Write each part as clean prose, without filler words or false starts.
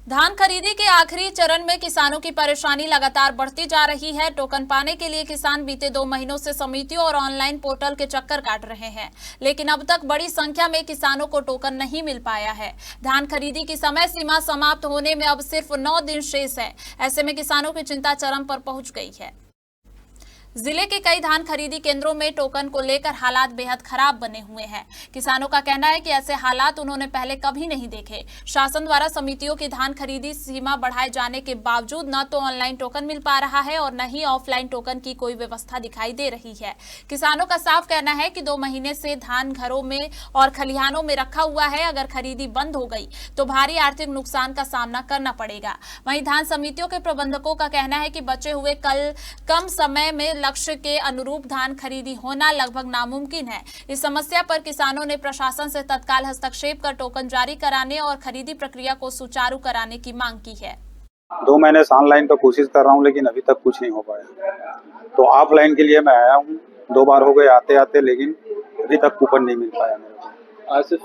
धान खरीदी के आखिरी चरण में किसानों की परेशानी लगातार बढ़ती जा रही है। टोकन पाने के लिए किसान बीते 2 महीनों से समितियों और ऑनलाइन पोर्टल के चक्कर काट रहे हैं, लेकिन अब तक बड़ी संख्या में किसानों को टोकन नहीं मिल पाया है। धान खरीदी की समय सीमा समाप्त होने में अब सिर्फ 9 दिन शेष है। ऐसे में किसानों की चिंता चरम पर पहुंच गई है। जिले के कई धान खरीदी केंद्रों में टोकन को लेकर हालात बेहद खराब बने हुए हैं। किसानों का कहना है कि ऐसे हालात उन्होंने पहले कभी नहीं देखे। शासन द्वारा समितियों की धान खरीदी सीमा बढ़ाए जाने के बावजूद न तो ऑनलाइन टोकन मिल पा रहा है और न ही ऑफलाइन टोकन की कोई व्यवस्था दिखाई दे रही है। किसानों का साफ कहना है कि 2 महीने से धान घरों में और खलिहानों में रखा हुआ है। अगर खरीदी बंद हो गई तो भारी आर्थिक नुकसान का सामना करना पड़ेगा। वहीं धान समितियों के प्रबंधकों का कहना है कि बचे हुए कम समय में लक्ष्य के अनुरूप धान खरीदी होना लगभग नामुमकिन है। इस समस्या पर किसानों ने प्रशासन से तत्काल हस्तक्षेप कर टोकन जारी कराने और खरीदी प्रक्रिया को सुचारू कराने की मांग की है। 2 महीने से ऑनलाइन का कोशिश कर रहा हूं, लेकिन अभी तक कुछ नहीं हो पाया। तो ऑफलाइन के लिए मैं आया हूं, 2 बार हो गए आते आते, लेकिन अभी तक कूपन नहीं मिल पाया मेरे को। आज से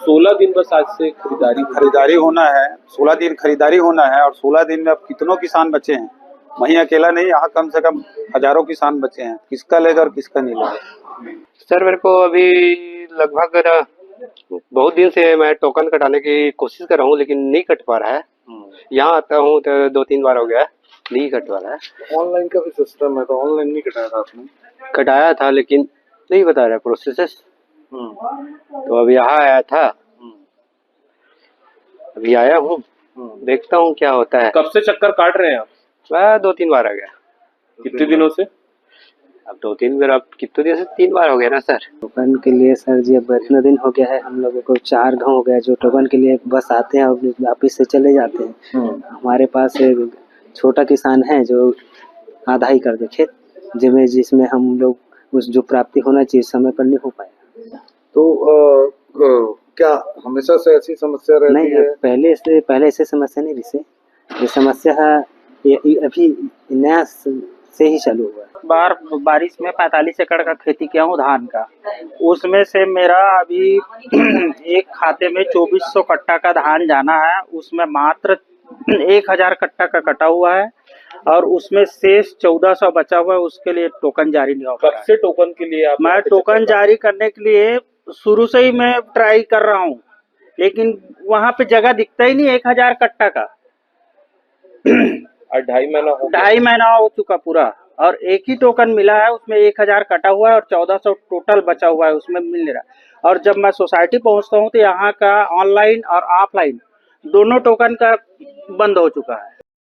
16 दिन बस आज से खरीदारी होना है। 16 दिन खरीदारी होना है और 16 दिन में अब कितनों किसान बचे हैं। वहीं अकेला नहीं, यहाँ कम से कम हजारों किसान बचे हैं। किसका लेगा और किसका नहीं लेगा। सर मेरे को अभी लगभग बहुत दिन से मैं टोकन कटाने की कोशिश कर रहा हूँ, लेकिन नहीं कट पा रहा है। यहाँ आता हूँ तो 2-3 बार हो गया, नहीं कट पा रहा है। ऑनलाइन का भी सिस्टम है, तो ऑनलाइन नहीं कटाया था आपने? कटाया था लेकिन नहीं बता रहा प्रोसेस। तो अभी यहाँ आया था, अभी आया हूँ, देखता हूँ क्या होता है। कब से चक्कर काट रहे हैं आप? मैं 2-3 बार आ गया। कितने दिनों से? अब 2-3 बार, अब कितने दिन से 3 बार हो गया ना सर। टोकन के लिए सर जी अब इतना दिन हो गया है, हम लोगों को 4 गाँव हो गया जो टोकन के लिए बस आते हैं और वापिस से चले जाते हैं। हमारे पास एक छोटा किसान है जो आधा ही कर दे खेत जिसमें हम लोग उस जो प्राप्ति होना चाहिए समय पर नहीं हो पाया। तो क्या हमेशा से ऐसी समस्या रहती नहीं है? पहले ऐसे समस्या नहीं रही। ये समस्या है ये अभी नया से ही चालू हुआ है। बारिश में 45 एकड़ का खेती किया हूँ धान का। उसमें से मेरा अभी एक खाते में 2400 कट्टा का धान जाना है। उसमें मात्र 1000 कट्टा का कटा हुआ है और उसमें शेष 1400 बचा हुआ है। उसके लिए टोकन जारी नहीं हो पा रहा है। कब से टोकन के लिए मैं टोकन जारी करने के लिए शुरू से ही मैं ट्राई कर रहा हूँ, लेकिन वहाँ पे जगह दिखता ही नहीं 1000 कट्टा का। 2.5 महीना हो चुका पूरा और एक ही टोकन मिला है। उसमें 1000 कटा हुआ है और 1400 टोटल बचा हुआ है, उसमें मिल नहीं रहा। और जब मैं सोसाइटी पहुंचता हूं तो यहाँ का ऑनलाइन और ऑफलाइन दोनों टोकन का बंद हो चुका है।